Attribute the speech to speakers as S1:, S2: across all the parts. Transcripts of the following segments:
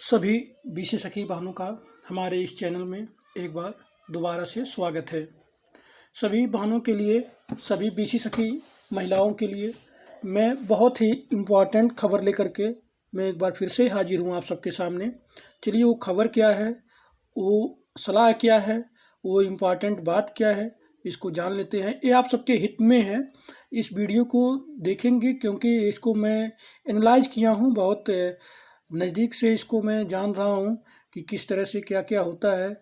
S1: सभी बीसी सखी बहनों का हमारे इस चैनल में एक बार दोबारा से स्वागत है। सभी बहनों के लिए, सभी बीसी सखी महिलाओं के लिए मैं बहुत ही इम्पोर्टेंट खबर लेकर के मैं एक बार फिर से हाजिर हूँ आप सबके सामने। चलिए वो खबर क्या है, वो सलाह क्या है, वो इम्पोर्टेंट बात क्या है, इसको जान लेते हैं। ये आप सबके हित में है। इस वीडियो को देखेंगे क्योंकि इसको मैं एनालाइज किया हूँ, बहुत नज़दीक से इसको मैं जान रहा हूँ कि किस तरह से क्या क्या होता है।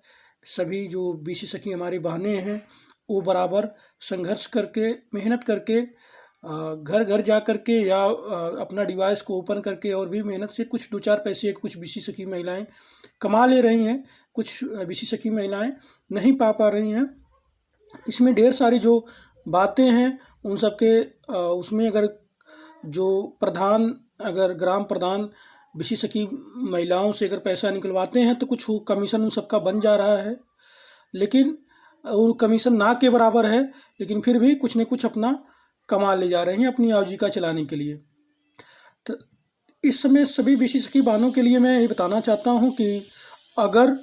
S1: सभी जो बीसी सखी हमारी बहनें हैं वो बराबर संघर्ष करके, मेहनत करके, घर घर जा कर के या अपना डिवाइस को ओपन करके और भी मेहनत से कुछ दो चार पैसे कुछ बीसी सखी महिलाएं कमा ले रही हैं, कुछ बीसी सखी महिलाएं नहीं पा रही हैं। इसमें ढेर सारी जो बातें हैं उन सब के उसमें अगर जो प्रधान, अगर ग्राम प्रधान बीसी सखी महिलाओं से अगर पैसा निकलवाते हैं तो कुछ कमीशन उन सबका बन जा रहा है, लेकिन वो कमीशन ना के बराबर है, लेकिन फिर भी कुछ न कुछ अपना कमा ले जा रहे हैं अपनी आजीविका चलाने के लिए। तो इस समय सभी बीसी सखी बहनों के लिए मैं ये बताना चाहता हूँ कि अगर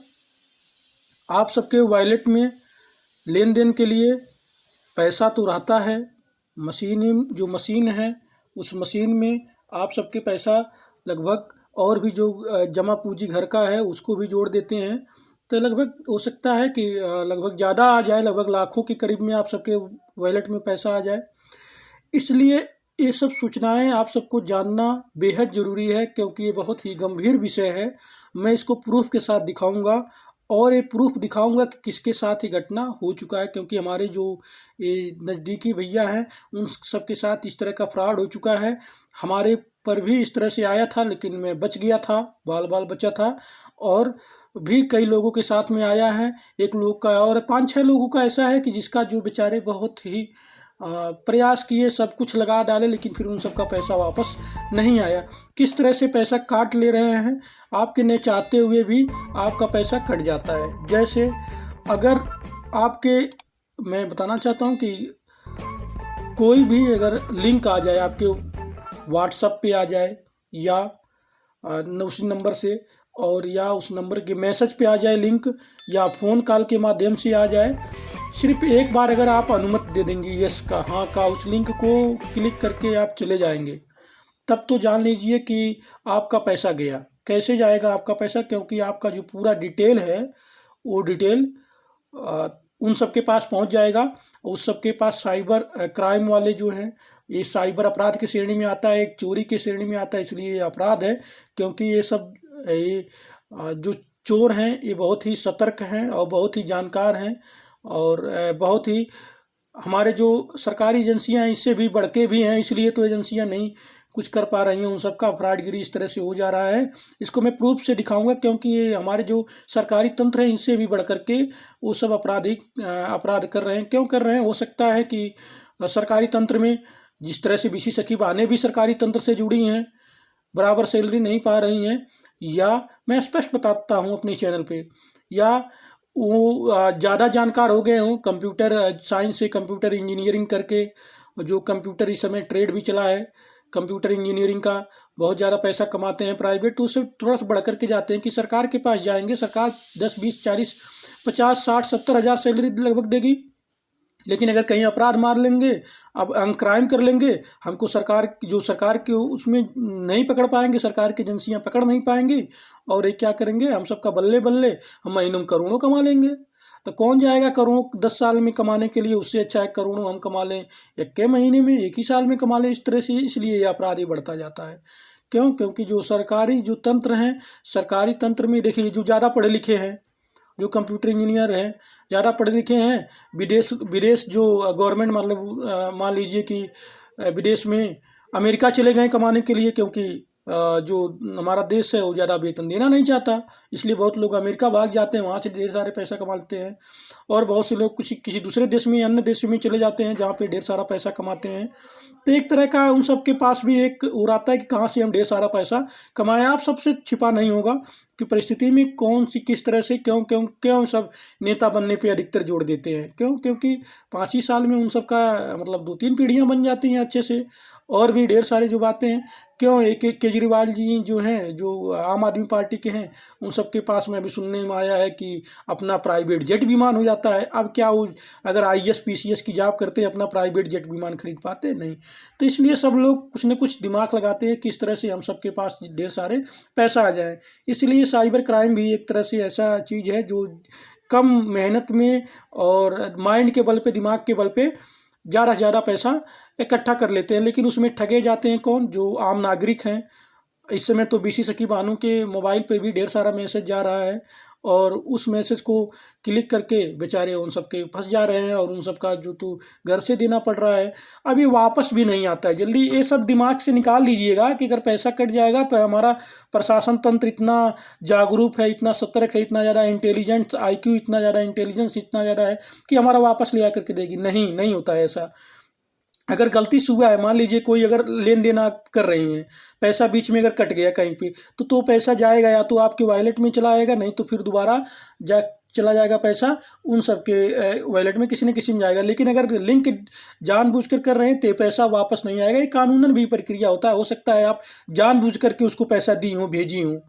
S1: आप सबके वॉलेट में लेन देन के लिए पैसा तो रहता है, मशीन है उस मशीन में आप सबके पैसा लगभग, और भी जो जमा पूंजी घर का है उसको भी जोड़ देते हैं, तो लगभग हो सकता है कि लगभग ज़्यादा आ जाए, लगभग लाखों के करीब में आप सबके वॉलेट में पैसा आ जाए। इसलिए ये सब सूचनाएं आप सबको जानना बेहद ज़रूरी है क्योंकि ये बहुत ही गंभीर विषय है। मैं इसको प्रूफ के साथ दिखाऊंगा और ये प्रूफ दिखाऊंगा कि किसके साथ ये घटना हो चुका है, क्योंकि हमारे जो ये नज़दीकी भैया हैं उन सब के साथ इस तरह का फ्रॉड हो चुका है। हमारे पर भी इस तरह से आया था लेकिन मैं बच गया था, बाल बचा था, और भी कई लोगों के साथ में आया है। एक लोग का और 5-6 लोगों का ऐसा है कि जिसका जो बेचारे बहुत ही प्रयास किए, सब कुछ लगा डाले, लेकिन फिर उन सब का पैसा वापस नहीं आया। किस तरह से पैसा काट ले रहे हैं, आपके नहीं चाहते हुए भी आपका पैसा कट जाता है। जैसे अगर आपके, मैं बताना चाहता हूं कि कोई भी अगर लिंक आ जाए आपके व्हाट्सएप पे आ जाए या उस नंबर से, और या उस नंबर के मैसेज पे आ जाए लिंक, या फ़ोन कॉल के माध्यम से आ जाए, सिर्फ एक बार अगर आप अनुमति दे देंगे यस का, हाँ का, उस लिंक को क्लिक करके आप चले जाएंगे, तब तो जान लीजिए कि आपका पैसा गया। कैसे जाएगा आपका पैसा? क्योंकि आपका जो पूरा डिटेल है वो डिटेल उन सब के पास पहुंच जाएगा। उस सब के पास साइबर क्राइम वाले जो हैं, ये साइबर अपराध की श्रेणी में आता है, एक चोरी की श्रेणी में आता है, इसलिए ये अपराध है। क्योंकि ये सब ये जो चोर हैं ये बहुत ही सतर्क हैं और बहुत ही जानकार हैं, और बहुत ही हमारे जो सरकारी एजेंसियां हैं इससे भी बढ़ के भी हैं, इसलिए तो एजेंसियां नहीं कुछ कर पा रही हैं। उन सब का फ्रॉडगिरी इस तरह से हो जा रहा है। इसको मैं प्रूफ से दिखाऊंगा क्योंकि ये हमारे जो सरकारी तंत्र है इनसे भी बढ़ करके वो सब अपराध कर रहे हैं। क्यों कर रहे हैं? हो सकता है कि सरकारी तंत्र में जिस तरह से बीसी सखी बहनें भी सरकारी तंत्र से जुड़ी हैं, बराबर सैलरी नहीं पा रही हैं, या मैं स्पष्ट बताता हूँ अपने चैनल पे, या वो ज़्यादा जानकार हो गए हों कंप्यूटर साइंस से, कंप्यूटर इंजीनियरिंग करके, जो कंप्यूटर इस समय ट्रेड भी चला है कंप्यूटर इंजीनियरिंग का, बहुत ज़्यादा पैसा कमाते हैं प्राइवेट, तो उससे थोड़ा सा बढ़ करके जाते हैं कि सरकार के पास जाएंगे, सरकार 10, 20, 40, 50, 60, 70 हज़ार सैलरी लगभग देगी, लेकिन अगर कहीं अपराध मार लेंगे, अब क्राइम कर लेंगे, हमको सरकार के उसमें नहीं पकड़ पाएंगे, सरकार की एजेंसियां पकड़ नहीं पाएंगी, और ये क्या करेंगे, हम सबका बल्ले बल्ले, हम महीनों में करोड़ों कमा लेंगे। तो कौन जाएगा करोड़ों 10 साल में कमाने के लिए? उससे अच्छा है करोड़ों हम कमा लें एक के महीने में, एक ही साल में कमा लें इस तरह से। इसलिए ये अपराध ही बढ़ता जाता है। क्यों? क्योंकि जो सरकारी जो तंत्र हैं, सरकारी तंत्र में देखिए जो ज़्यादा पढ़े लिखे हैं, जो कंप्यूटर इंजीनियर हैं, ज़्यादा पढ़े लिखे हैं, विदेश जो गवर्नमेंट, मतलब मान लीजिए कि विदेश में अमेरिका चले गए कमाने के लिए, क्योंकि जो हमारा देश है वो ज़्यादा वेतन देना नहीं चाहता, इसलिए बहुत लोग अमेरिका भाग जाते हैं, वहाँ से ढेर सारे पैसा कमा लेते हैं। और बहुत से लोग किसी दूसरे देश में, अन्य देश में चले जाते हैं जहाँ पे ढेर सारा पैसा कमाते हैं। तो एक तरह का उन सब के पास भी एक उड़ाता है कि कहाँ से हम ढेर सारा पैसा कमाएं। आप सबसे छिपा नहीं होगा कि परिस्थिति में कौन सी किस तरह से क्यों सब नेता बनने पे अधिकतर जोड़ देते हैं। क्योंकि 5 ही साल में उन सब का मतलब 2-3 पीढ़ियाँ बन जाती हैं अच्छे से, और भी ढेर सारे जो बातें हैं। क्यों एक एक केजरीवाल जी जो हैं, जो आम आदमी पार्टी के हैं, उन सब के पास में अभी सुनने में आया है कि अपना प्राइवेट जेट विमान हो जाता है। अब क्या वो अगर IAS PCS की जॉब करते हैं अपना प्राइवेट जेट विमान खरीद पाते? नहीं। तो इसलिए सब लोग कुछ न कुछ दिमाग लगाते हैं किस तरह से हम सबके पास ढेर सारे पैसा आ जाए। इसलिए साइबर क्राइम भी एक तरह से ऐसा चीज़ है जो कम मेहनत में और माइंड के बल पे, दिमाग के बल पे ज़्यादा से ज़्यादा पैसा इकट्ठा कर लेते हैं। लेकिन उसमें ठगे जाते हैं कौन? जो आम नागरिक हैं। इस समय तो BC सखी बहनों के मोबाइल पे भी ढेर सारा मैसेज जा रहा है और उस मैसेज को क्लिक करके बेचारे उन सब के फंस जा रहे हैं और उन सब का जो तो घर से देना पड़ रहा है। अभी वापस भी नहीं आता है जल्दी। ये सब दिमाग से निकाल लीजिएगा कि अगर पैसा कट जाएगा तो हमारा प्रशासन तंत्र इतना जागरूक है, इतना सतर्क है, इतना ज़्यादा इंटेलिजेंट IQ, इतना ज़्यादा इंटेलिजेंस इतना ज़्यादा है कि हमारा वापस ले आकर के देगी। नहीं होता है ऐसा। अगर गलती से हुआ है, मान लीजिए कोई अगर लेन देन आप कर रही हैं, पैसा बीच में अगर कट गया कहीं पे, तो पैसा जाएगा या तो आपके वॉलेट में चला आएगा, नहीं तो फिर दोबारा चला जाएगा पैसा उन सब के वॉलेट में किसी न किसी में जाएगा। लेकिन अगर लिंक जानबूझकर कर रहे हैं तो पैसा वापस नहीं आएगा। ये कानूनन भी प्रक्रिया होता है। हो सकता है आप जानबूझ करके उसको पैसा दी हो, भेजी हो।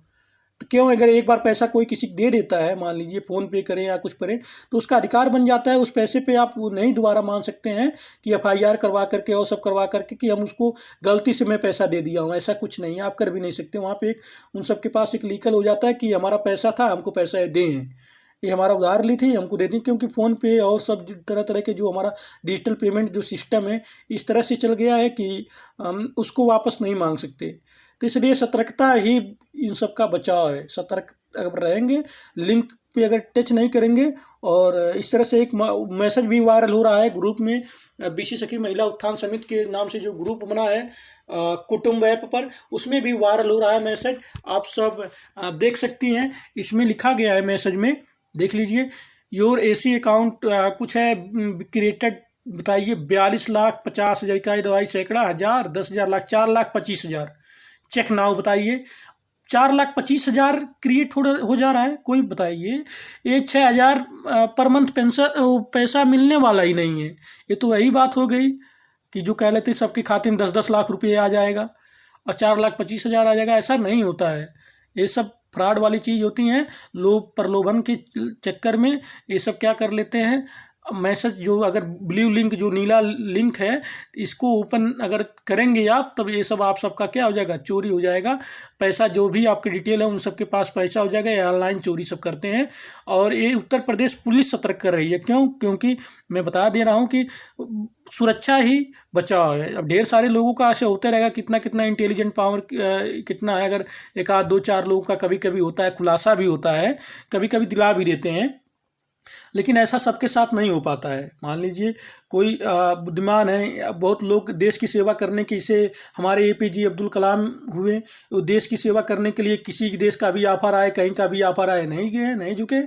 S1: तो क्यों अगर एक बार पैसा कोई किसी दे देता है, मान लीजिए फ़ोन पे करें या कुछ करें, तो उसका अधिकार बन जाता है। उस पैसे पे आप नहीं दोबारा मान सकते हैं कि FIR करवा करके और सब करवा करके कि हम उसको गलती से मैं पैसा दे दिया हूँ। ऐसा कुछ नहीं है, आप कर भी नहीं सकते। वहाँ पे उन सब के पास एक लीगल हो जाता है कि हमारा पैसा था, हमको पैसा दें, ये हमारा उधार ली थी, हमको दे दी। क्योंकि फ़ोन पे और सब तरह तरह के जो हमारा डिजिटल पेमेंट जो सिस्टम है इस तरह से चल गया है कि हम उसको वापस नहीं मांग सकते। तो इसलिए सतर्कता ही इन सब का बचाव है। सतर्क अगर रहेंगे, लिंक पे अगर टच नहीं करेंगे। और इस तरह से एक मैसेज भी वायरल हो रहा है ग्रुप में, BC सखी महिला उत्थान समिति के नाम से जो ग्रुप बना है कुटुंब ऐप पर, उसमें भी वायरल हो रहा है मैसेज। आप सब देख सकती हैं। इसमें लिखा गया है मैसेज में, देख लीजिए। योर AC अकाउंट कुछ है क्रिएटेड, बताइए 42,50,000 इकाई दवाई सैकड़ा हज़ार 10,000 लाख 4,25,000 चेक नाउ। बताइए 4,25,000 क्रिएट हो जा रहा है। कोई बताइए ये 6,000 पर मंथ पेंशन पैसा मिलने वाला ही नहीं है। ये तो वही बात हो गई कि जो कह लेते सबके खाते में 10-10 लाख रुपये आ जाएगा और 4,25,000 आ जाएगा। ऐसा नहीं होता है। ये सब फ्रॉड वाली चीज़ होती हैं। लोग प्रलोभन के चक्कर में ये सब क्या कर लेते हैं, मैसेज जो अगर ब्लू लिंक जो नीला लिंक है इसको ओपन अगर करेंगे आप, तब ये सब आप सबका क्या हो जाएगा, चोरी हो जाएगा। पैसा जो भी आपकी डिटेल है उन सबके पास पैसा हो जाएगा। ये ऑनलाइन चोरी सब करते हैं और ये उत्तर प्रदेश पुलिस सतर्क कर रही है। क्यों? क्योंकि मैं बता दे रहा हूँ कि सुरक्षा ही बचाव है। अब ढेर सारे लोगों का ऐसे होते रहेगा, कितना कितना इंटेलिजेंट पावर कितना है। अगर 1 2 4 लोगों का कभी कभी होता है, खुलासा भी होता है, कभी कभी दिला भी देते हैं, लेकिन ऐसा सबके साथ नहीं हो पाता है। मान लीजिए कोई बुद्धिमान है, बहुत लोग देश की सेवा करने के, इसे हमारे APJ अब्दुल कलाम हुए, वो देश की सेवा करने के लिए किसी देश का भी ऑफर आए, कहीं का भी ऑफर आए, नहीं गए, नहीं झुके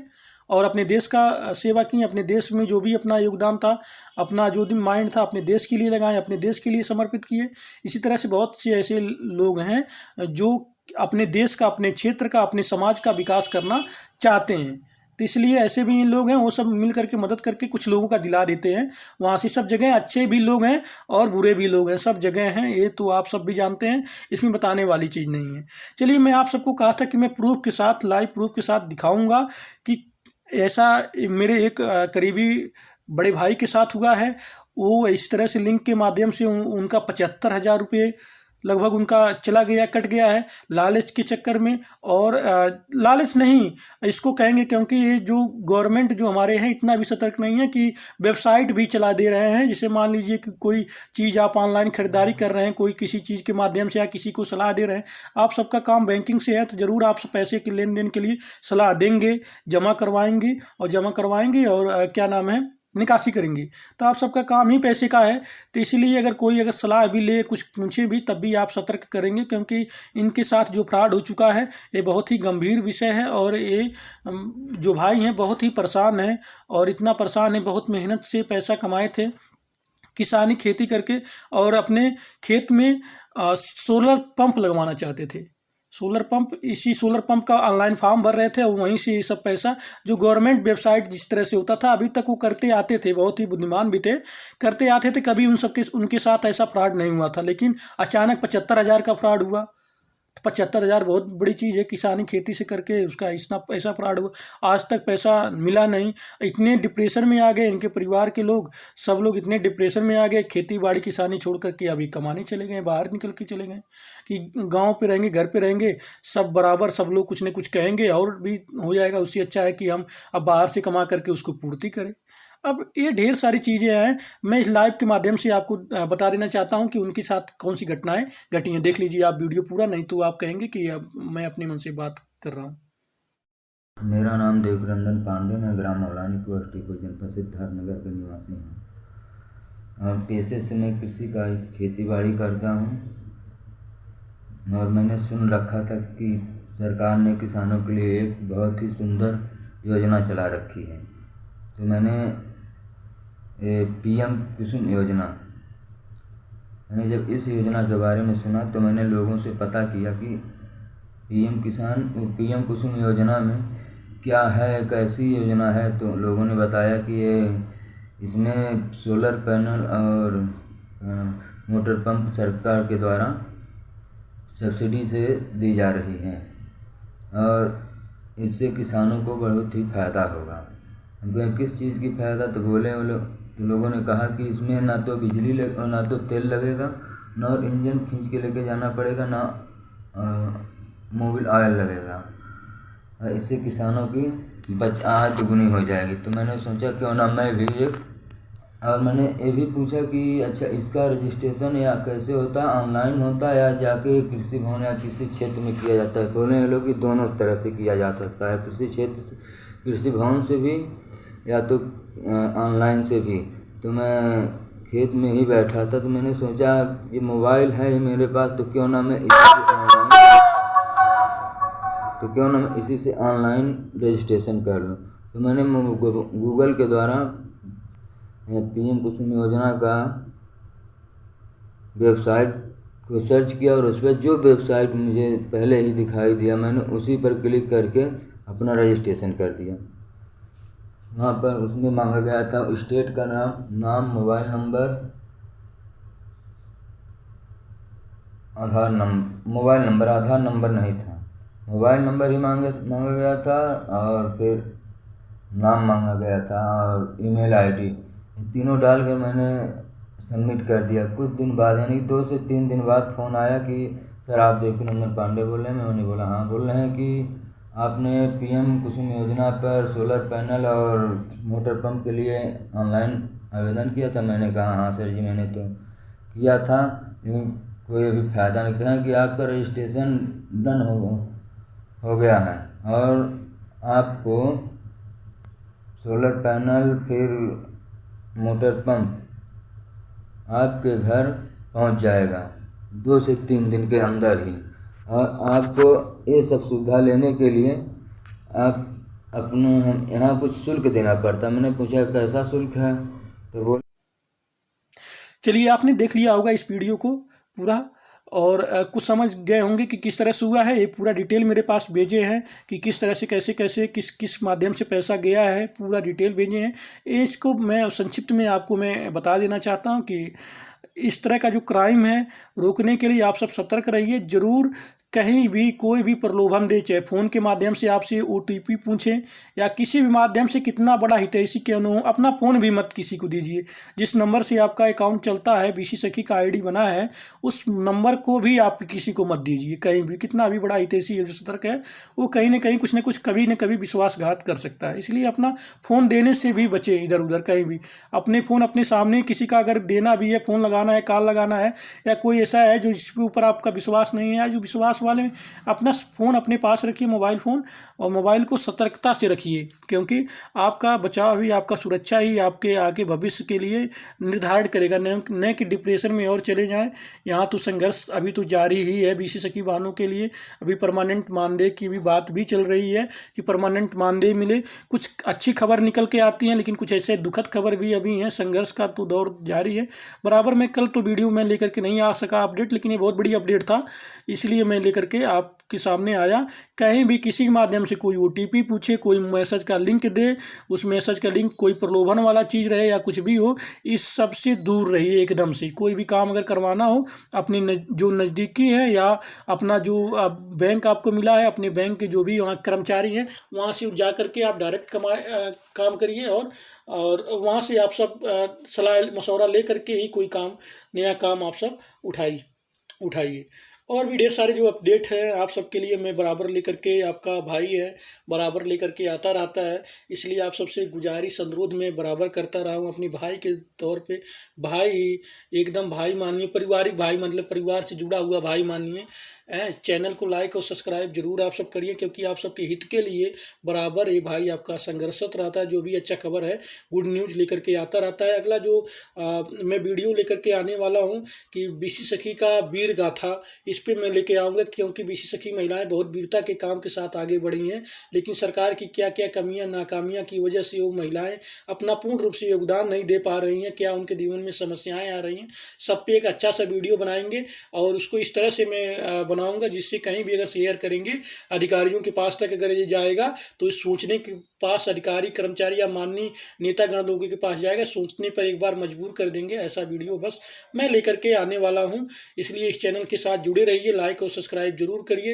S1: और अपने देश का सेवा की। अपने देश में जो भी अपना योगदान था, अपना जो भी माइंड था, अपने देश के लिए लगाए, अपने देश के लिए समर्पित किए। इसी तरह से बहुत से ऐसे लोग हैं जो अपने देश का, अपने क्षेत्र का, अपने समाज का विकास करना चाहते हैं। तो इसलिए ऐसे भी लोग हैं, वो सब मिल करके मदद करके कुछ लोगों का दिला देते हैं। वहाँ से सब जगह अच्छे भी लोग हैं और बुरे भी लोग हैं, सब जगह हैं। ये तो आप सब भी जानते हैं, इसमें बताने वाली चीज़ नहीं है। चलिए, मैं आप सबको कहा था कि मैं प्रूफ के साथ, लाइव प्रूफ के साथ दिखाऊंगा कि ऐसा मेरे एक करीबी बड़े भाई के साथ हुआ है। वो इस तरह से लिंक के माध्यम से उनका 75,000 रुपये लगभग उनका चला गया, कट गया है लालच के चक्कर में। और लालच नहीं इसको कहेंगे, क्योंकि ये जो गवर्नमेंट जो हमारे हैं इतना भी सतर्क नहीं है कि वेबसाइट भी चला दे रहे हैं। जैसे मान लीजिए कि कोई चीज़ आप ऑनलाइन खरीदारी कर रहे हैं, कोई किसी चीज़ के माध्यम से या किसी को सलाह दे रहे हैं, आप सबका काम बैंकिंग से है तो ज़रूर आप पैसे के लेन देन के लिए सलाह देंगे, जमा करवाएंगे और क्या नाम है, निकासी करेंगे। तो आप सबका काम ही पैसे का है। तो इसलिए अगर कोई अगर सलाह भी ले, कुछ पूछे भी, तब भी आप सतर्क करेंगे, क्योंकि इनके साथ जो फ्रॉड हो चुका है ये बहुत ही गंभीर विषय है। और ये जो भाई हैं बहुत ही परेशान हैं, और इतना परेशान है, बहुत मेहनत से पैसा कमाए थे किसानी खेती करके, और अपने खेत में सोलर पंप लगवाना चाहते थे। इसी सोलर पंप का ऑनलाइन फॉर्म भर रहे थे और वहीं से ये सब पैसा जो गवर्नमेंट वेबसाइट जिस तरह से होता था अभी तक वो करते आते थे, बहुत ही बुद्धिमान भी थे, करते आते थे, कभी उनके साथ ऐसा फ्रॉड नहीं हुआ था। लेकिन अचानक 75,000 का फ्रॉड हुआ। 75,000 बहुत बड़ी चीज़ है, किसानी खेती से करके उसका इतना पैसा फ्रॉड हुआ, आज तक पैसा मिला नहीं। इतने डिप्रेशन में आ गए इनके परिवार के लोग, सब लोग इतने डिप्रेशन में आ गए, खेती बाड़ी किसानी छोड़ करके अभी कमाने चले गए, बाहर निकल के चले गए कि गांव पे रहेंगे, घर पे रहेंगे, सब बराबर, सब लोग कुछ न कुछ कहेंगे और भी हो जाएगा, उससे अच्छा है कि हम अब बाहर से कमा करके उसको पूर्ति करें। अब ये ढेर सारी चीज़ें हैं, मैं इस लाइव के माध्यम से आपको बता देना चाहता हूं कि उनके साथ कौन सी घटनाएं घटी हैं। देख लीजिए आप वीडियो पूरा, नहीं तो आप कहेंगे कि अब मैं अपने मन से बात कर रहा हूं।
S2: मेरा नाम देवरंजन पांडे, मैं ग्राम मौलानी पोस्टिको जनपद सिद्धार्थनगर का निवासी हूँ और पेशे से मैं कृषि का खेती बाड़ी करता हूँ। और मैंने सुन रखा था कि सरकार ने किसानों के लिए एक बहुत ही सुंदर योजना चला रखी है, तो मैंने PM कुसुम योजना, मैंने जब इस योजना के बारे में सुना तो मैंने लोगों से पता किया कि PM कुसुम योजना में क्या है, कैसी योजना है। तो लोगों ने बताया कि इसमें सोलर पैनल और मोटर पंप सरकार के द्वारा सब्सिडी से दी जा रही है और इससे किसानों को बहुत ही फ़ायदा होगा। किस चीज़ की फ़ायदा, तो बोले तो लोगों ने कहा कि इसमें ना तो बिजली ना तो तेल लगेगा, ना इंजन खींच के लेके जाना पड़ेगा, ना मोबिल ऑयल लगेगा। इससे किसानों की आय दुगुनी हो जाएगी। तो मैंने सोचा क्यों ना मैं भी और मैंने ये भी पूछा कि अच्छा इसका रजिस्ट्रेशन या कैसे होता है, ऑनलाइन होता है या जाके कृषि भवन या किसी क्षेत्र में किया जाता है। बोले ये लोग कि दोनों तरह से किया जा सकता है, कृषि क्षेत्र से, कृषि भवन से भी या तो ऑनलाइन से भी। तो मैं खेत में ही बैठा था, तो मैंने सोचा ये मोबाइल है मेरे पास, तो क्यों ना मैं इसी से ऑनलाइन रजिस्ट्रेशन कर लूँ। तो मैंने गूगल के द्वारा PM कुसुम योजना का वेबसाइट को सर्च किया और उस पर जो वेबसाइट मुझे पहले ही दिखाई दिया मैंने उसी पर क्लिक करके अपना रजिस्ट्रेशन कर दिया। वहाँ पर उसमें मांगा गया था स्टेट का नाम, मोबाइल नंबर, आधार नंबर नहीं था, मोबाइल नंबर ही मांगा गया था और फिर नाम मांगा गया था और ईमेल ID, तीनों डालकर मैंने सबमिट कर दिया। कुछ दिन बाद यानी 2 से 3 दिन बाद फ़ोन आया कि सर आप देवरंजन पांडे बोल रहे हैं। मैंने बोला हाँ। बोल रहे हैं कि आपने PM कुसुम योजना पर सोलर पैनल और मोटर पंप के लिए ऑनलाइन आवेदन किया था। मैंने कहा हाँ सर जी मैंने तो किया था, लेकिन कोई अभी फ़ायदा नहीं। कहा कि आपका रजिस्ट्रेशन डन हो गया है और आपको सोलर पैनल फिर मोटर पंप आपके घर पहुंच जाएगा 2 से 3 दिन के अंदर ही। और आपको ये सब सुविधा लेने के लिए आप अपने यहाँ कुछ शुल्क देना पड़ता। मैंने पूछा कैसा शुल्क है, तो बोल
S1: चलिए आपने देख लिया होगा इस वीडियो को पूरा और कुछ समझ गए होंगे कि किस तरह से हुआ है। ये पूरा डिटेल मेरे पास भेजे हैं कि किस तरह से कैसे किस माध्यम से पैसा गया है, पूरा डिटेल भेजे हैं। इसको मैं संक्षिप्त में आपको मैं बता देना चाहता हूँ कि इस तरह का जो क्राइम है रोकने के लिए आप सब सतर्क रहिए। ज़रूर कहीं भी कोई भी प्रलोभन दे, चाहे फ़ोन के माध्यम से आपसे OTP पूछें या किसी भी माध्यम से, कितना बड़ा हितैषी क्यों न हो, अपना फ़ोन भी मत किसी को दीजिए। जिस नंबर से आपका अकाउंट चलता है, BC सखी का ID बना है, उस नंबर को भी आप किसी को मत दीजिए कहीं भी। कितना भी बड़ा हितैषी है जो सतर्क है वो कहीं न कहीं कुछ न कुछ कभी न कभी विश्वासघात कर सकता है। इसलिए अपना फ़ोन देने से भी बचे इधर उधर कहीं भी। अपने फ़ोन अपने सामने किसी का अगर देना भी है, फ़ोन लगाना है, कॉल लगाना है, या कोई ऐसा है जो जिसके ऊपर आपका विश्वास नहीं है, जो विश्वास वाले में अपना फ़ोन अपने पास रखिए, मोबाइल फ़ोन, और मोबाइल को सतर्कता से रखिए, क्योंकि आपका बचाव ही, आपका सुरक्षा ही आपके आगे भविष्य के लिए निर्धारित करेगा। न कि डिप्रेशन में और चले जाएं। यहाँ तो संघर्ष अभी तो जारी ही है BC सखी बहनों के लिए। अभी परमानेंट मानदेय की भी बात भी चल रही है कि परमानेंट मानदेय मिले। कुछ अच्छी खबर निकल के आती हैं, लेकिन कुछ ऐसे दुखद खबर भी अभी हैं। संघर्ष का तो दौर जारी है बराबर। मैं कल तो वीडियो में लेकर के नहीं आ सका अपडेट, लेकिन ये बहुत बड़ी अपडेट था, इसलिए मैं लेकर के आपके सामने आया। कहीं भी किसी के माध्यम से कोई OTP पूछे, कोई मैसेज का लिंक दे, उस मैसेज का लिंक कोई प्रलोभन वाला चीज़ रहे या कुछ भी हो, इस सब से दूर रहिए एकदम से। कोई भी काम अगर करवाना हो अपनी जो नज़दीकी है या अपना जो बैंक आपको मिला है, अपने बैंक के जो भी वहाँ कर्मचारी हैं वहाँ से जा करके आप डायरेक्ट काम करिए और वहाँ से आप सब सलाह मशवरा ले करके ही कोई नया काम आप सब उठाइए। और भी ढेर सारे जो अपडेट हैं आप सबके लिए मैं बराबर लेकर के, आपका भाई है बराबर लेकर के आता रहता है, इसलिए आप सबसे गुजारिश अनुरोध में बराबर करता रहा हूँ अपनी भाई के तौर पे। भाई एकदम भाई मानिए, पारिवारिक भाई, मतलब परिवार से जुड़ा हुआ भाई मानिए। चैनल को लाइक और सब्सक्राइब जरूर आप सब करिए, क्योंकि आप सबके हित के लिए बराबर ये भाई आपका संघर्षरत रहता है। जो भी अच्छा खबर है, गुड न्यूज़ लेकर के आता रहता है। अगला जो मैं वीडियो लेकर के आने वाला हूँ कि बीसी सखी का वीर गाथा, इस पर मैं लेके आऊँगा, क्योंकि बीसी सखी महिलाएं बहुत वीरता के काम के साथ आगे बढ़ी हैं, लेकिन सरकार की क्या क्या कमियां नाकामियां की वजह से वो महिलाएं अपना पूर्ण रूप से योगदान नहीं दे पा रही हैं। क्या उनके जीवन में समस्याएं आ रही हैं, सब पे एक अच्छा सा वीडियो बनाएंगे और उसको इस तरह से मैं बनाऊंगा जिससे कहीं भी अगर शेयर करेंगे अधिकारियों के पास तक अगर ये जाएगा तो इस सोचने के पास अधिकारी कर्मचारी या माननीय नेतागण लोगों के पास जाएगा, सोचने पर एक बार मजबूर कर देंगे। ऐसा वीडियो बस मैं लेकर के आने वाला हूँ, इसलिए इस चैनल के साथ जुड़े रहिए, लाइक और सब्सक्राइब जरूर करिए।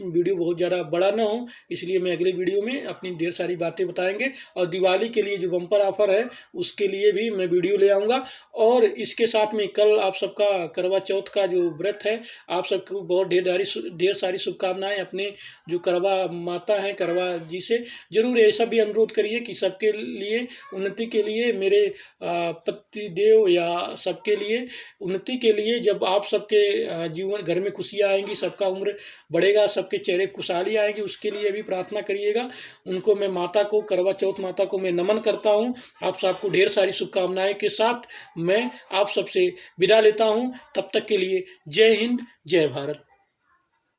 S1: वीडियो बहुत ज़्यादा बड़ा ना हो, इसलिए मैं अगले वीडियो में अपनी ढेर सारी बातें बताएंगे। और दिवाली के लिए जो बम्पर ऑफर है उसके लिए भी मैं वीडियो ले आऊँगा। और इसके साथ में कल आप सबका करवा चौथ का जो व्रत है, आप सबको बहुत ढेर सारी शुभकामनाएं। अपने जो करवा माता हैं, करवा जी से जरूर ऐसा भी अनुरोध करिए कि सबके लिए उन्नति के लिए, मेरे पति देव या सबके लिए उन्नति के लिए, जब आप सबके जीवन घर में खुशियाँ आएंगी, सबका उम्र बढ़ेगा, सबके चेहरे खुशहाली आएगी, उसके लिए भी प्रार्थना करिएगा। उनको मैं माता को, करवा चौथ माता को मैं नमन करता हूँ। आप सबको ढेर सारी शुभकामनाएं के साथ मैं आप सबसे विदा लेता हूँ। तब तक के लिए जय हिंद, जय भारत।